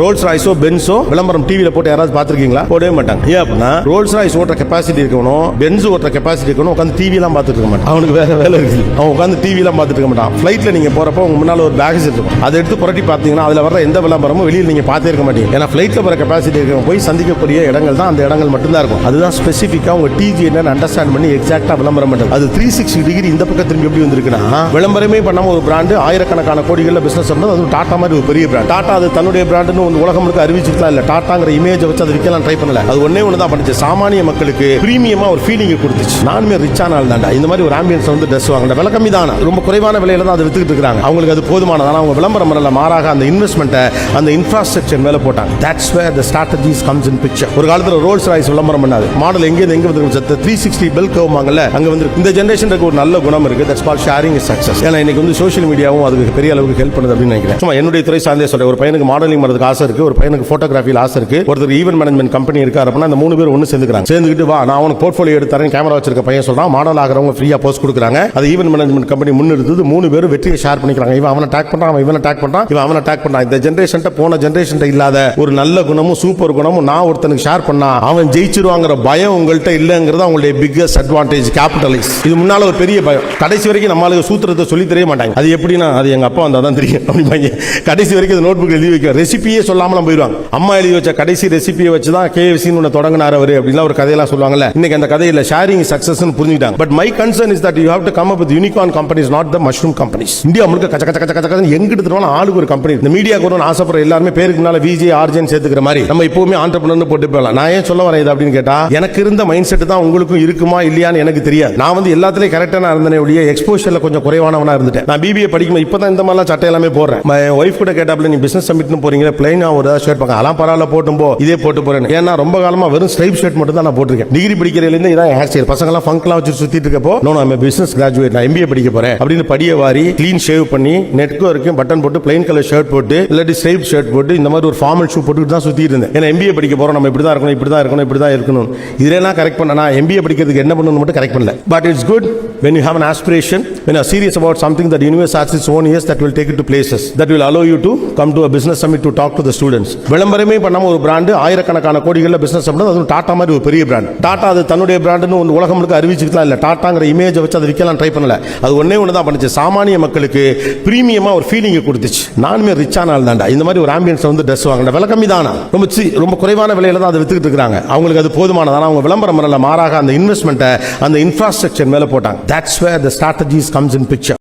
Rolle's ராய்ஸோ பென்ஸோ விளம்பரம் டிவியில போட்டு யாராவது பாத்துருக்கீங்களா? போடவே மாட்டாங்க. ஏன் அப்படின்னா ரோல்ஸ் ராய்ஸ் ஓட்டுற கெப்பாசிட்டி இருக்கணும், பென்ஸ் ஓட்டுற கெப்பாசிட்டி இருக்கணும். உட்காந்து டிவி எல்லாம் பார்த்துட்டு இருக்க மாட்டான். அவனுக்கு வேற வேலை இருக்குது. அவன் உட்காந்து டிவி எல்லாம் பார்த்துட்டு இருக்க மாட்டான். ஃபிளைட்ல நீங்க போறப்போ உங்க முன்னால ஒரு பேகேஜ் இருக்கும். அதை எடுத்து புரட்டி பார்த்தீங்கன்னா அதுல வர எந்த விளம்பரமும் வெளியில் நீங்க பார்த்தே இருக்க மாட்டீங்க. ஏன்னா ஃபிளைட்ல போற கெப்பாசிட்டி இருக்கவங்க போய் சந்திக்கக்கூடிய இடங்கள் தான் அந்த இடங்கள் மட்டும்தான் இருக்கும். அதுதான் ஸ்பெசிஃபிக்கா உங்க டிஜி என்னன்னு அண்டர்ஸ்டாண்ட் பண்ணி எக்ஸாக்டா விளம்பரம் பண்றது. அது 360 டிகிரி இந்த பக்கம் திரும்பி எப்படி வந்திருக்குன்னா, விளம்பரமே பண்ணாம ஒரு பிராண்டு ஆயிரக்கணக்கான கோடிகள்ல பிசினஸ் பண்ணது. அது டாடா மாதிரி ஒரு பெரிய பிராண்ட். டாடா அது தன்னுடைய பிராண்டுன்னு உலகம் முழுக்க அறிவிச்சிருக்கலாம். இல்ல டாடாங்கிற இமேஜ் வச்சு அதை விற்கலாம் ட்ரை பண்ணல. அது ஒண்ணே ஒன்று தான் பண்ணுச்சு. சாமானிய மக்களுக்கு பிரீமியமா ஒரு ஃபீலிங் கொடுத்துச்சு. நானுமே ரிச்சான ஆள் தான்டா, இந்த மாதிரி ஒரு ஆம்பியன்ஸ் வந்து ட்ரெஸ் வாங்க விலை கம்மி தானே, ரொம்ப குறைவான விலையில தான் அதை வித்துக்கிட்டு இருக்காங்க. அவங்களுக்கு அது போதுமானதான அவங்க விளம்பரம் பண்ணல, மாறாக அந்த இன்வெஸ்ட்மெண்ட்டை அந்த இன்ஃப்ராஸ்ட்ரக்சர் மேல போட்டாங்க. That's where the strategies comes in picture. ஒரு காலத்துல ரோல்ஸ் ராய்ஸ் விளம்பரம் பண்ணாது. மாடல் எங்க வந்து 360 பெல் கர்வ் வாங்கல அங்க வந்து. இந்த ஜெனரேஷனுக்கு ஒரு நல்ல குணம் இருக்கு. That's called sharing is success. ஏன்னா இன்னைக்கு வந்து சோஷியல் மீடியாவும் அதுக்கு பெரிய அளவுக்கு ஹெல்ப் பண்ணுது அப்படின்னு நினைக்கிறேன். சும்மா என்னுடைய துறை சார்ந்தே சொல்றேன். ஒரு பையனுக்கு மாடலிங் வரதுக்கு ஆசை இருக்கு, ஒரு பையனுக்கு போட்டோகிராஃபியில் ஆசை இருக்கு, ஒருத்தர் ஈவென்ட் மேனேஜ்மெண்ட் கம்பெனி இருக்காரு அப்படின்னா அந்த 3 பேர் ஒன்று சேர்ந்துக்கிறாங்க. சேர்ந்துக்கிட்டு வா நான் அவனுக்கு போர்ட்ஃபோலியோ எடுத்து தரேன், கேமரா வச்சிருக்க பையன் சொல்றான். மாடல் ஆகிறவங்க ஃப்ரீயா போஸ்ட் கொடுக்குறாங்க. அது ஈவென்ட் மேனேஜ்மெண்ட் கம்பெனி முன்னிறுத்து 3 பேர் வெற்றியை ஷேர் பண்ணிக்கிறாங்க. இவன் அவனை டாக் பண்றான், இவனை டாக் பண்றான், இவன் அவனை டாக் பண்றான். இந்த ஜெனரேஷன் போன ஜெனரேஷன் இல்லாத ஒரு நல்ல குணமும் சூப்பர் குணமும் நான் ஒருத்தனுக்கு ஷேர் பண்ணா அவன் ஜெயிச்சிருவாங்கிற பயம் உங்கள்கிட்ட இல்லங்கிறது அவங்களுடைய பிக்கஸ்ட் அட்வான்டேஜ். கேபிட்டலைஸ். இது முன்னால ஒரு பெரிய பயம். கடைசி வரைக்கும் நம்மளுக்கு சூத்திரத்தை சொல்லி தெரிய மாட்டாங்க. அது எப்படின்னா அது எங்க அப்பா வந்தா தான் தெரியும் அப்படிம்பாங்க. கடைசி வரைக்கும் நோட் புக் எழுதி வைக்க ரெசிபியே சொல்லாமலாம் போயிடுவாங்க. அம்மா எழுதி வச்ச கடைசி ரெசிபியை வச்சு தான் KFC தொடங்கினார் அவர் அப்படிலாம் ஒரு கதையெல்லாம் சொல்லுவாங்கல்ல. இன்னைக்கு அந்த கதையில ஷேரிங் சக்சஸ் புரிஞ்சுட்டாங்க. But my concern is that you have to come up with unicorn companies, not the mushroom companies. India முழுக்க கச்ச கச்ச கச்ச கச்ச எங்கிட்டு திருவாலும் ஆளுக்கு ஒரு கம்பெனி. இந்த மீடியா கூட ஆசைப்படுற எல்லாருமே பேருக்கு முன்னால விஜே ஆர்ஜன் சேர்த்துக்கிற மாதிரி நம்ம எப்பவுமே ஆண்டர்பிரனர் போட்டு போகலாம். நான் ஏன் சொல்ல வரேன் இது அப்படின்னு கேட்டா, எனக்கு இருந்த மைண்ட் செட் தான் உங்களுக்கும் இருக்குமா இல்லையான்னு எனக்கு தெரியாது. நான் வந்து எல்லாத்துலயும் கரெக்டான இருந்தேன் ஒழிய எக்ஸ்போஷர்ல கொஞ்சம் குறைவானவனா இருந்துட்டேன். நான் BBA படிக்கும் இப்பதான் இந்த மாதிரிலாம் சட்டை எல்லாமே போடுறேன். ஒய்ஃப் கூட கேட்டாப்ல நீ பிசினஸ் சமிட்னு போறீங்க, பிளைனா ஒரு ஷர்ட் பார்க்க அதெல்லாம் பரவாயில்ல போட்டும் போ, இதே போட்டு போறேன். ஏன்னா ரொம்ப காலமா வெறும் ஸ்ட்ரைப் ஷர்ட் மட்டும் தான் நான் போட்டிருக்கேன். டிகிரி படிக்கிறதுல இதான் ஹேர் ஸ்டைல். பசங்க எல்லாம் ஃபங்க்லாம் வச்சு சுத்திட்டு இருக்கப்போ நோ நான் பிசினஸ் கிராஜுவேட், நான் MBA படிக்க போறேன் அப்படின்னு படிய வாரி க்ளீன் ஷேவ் பண்ணி நெட்கோ வரைக்கும் பட்டன் போட்டு பிளைன் கலர் ஷர்ட் போட்டு இல்லாட்டி ஸ்ட்ரைப் ஷர்ட் போட்டு இந்த மாதிரி ஒரு ஃபார்மல் ஷூ போட்டு தான் சுத்திட்டு இருந்தேன். ஏன்னா MBA படிக்க போறோம், நம்ம இப்படி தான் இருக்கணும், இப்படி தான் இருக்கணும், இப்படி தான் இருக்கணும். இதெல்லாம் கரெக்ட் பண்ண நான் MBA படிக்கிறதுக்கு என்ன பண்ணணும் மட்டும் கரெக்ட் பண்ணல. But it's good when you have an aspiration, when you are serious about something that the universe has its own ears that will take it to places, that will allow you to come to a business summit to talk to the students. விளம்பரமே பண்ணாம ஒரு brand ஆயிரக்கணக்கான கோடிகள்ல business பண்ணது. அது டாடா மாதிரி ஒரு பெரிய brand. Tata அது தன்னுடைய பிராண்டுன்னு உலகம் முழுக்க அறிவிச்சிருக்கலாம். இல்ல டாடாங்கிற இமேஜ் வச்சு அதை விற்கலாம் ட்ரை பண்ணல. அது ஒண்ணே ஒன்று தான் பண்ணுச்சு. சாமானிய மக்களுக்கு பிரீமியமா ஒரு ஃபீலிங் கொடுத்துச்சு. நானுமே ரிச்சான ஆள் தான்டா, இந்த மாதிரி ஒரு ஆம்பியன்ஸ் வந்து ட்ரெஸ் வாங்க விலை கம்மி தானா, ரொம்ப குறைவான விலையில தான் அதை வித்துக்கிட்டு இருக்காங்க. அவங்களுக்கு அது போதுமானதான அவங்க விளம்பரம் பண்ணல, மாறாக அந்த இன்வெஸ்ட்மெண்ட்டை அந்த இன்ஃப்ராஸ்ட்ரக்சர் மேல போட்டாங்க. That's where the strategies comes in picture.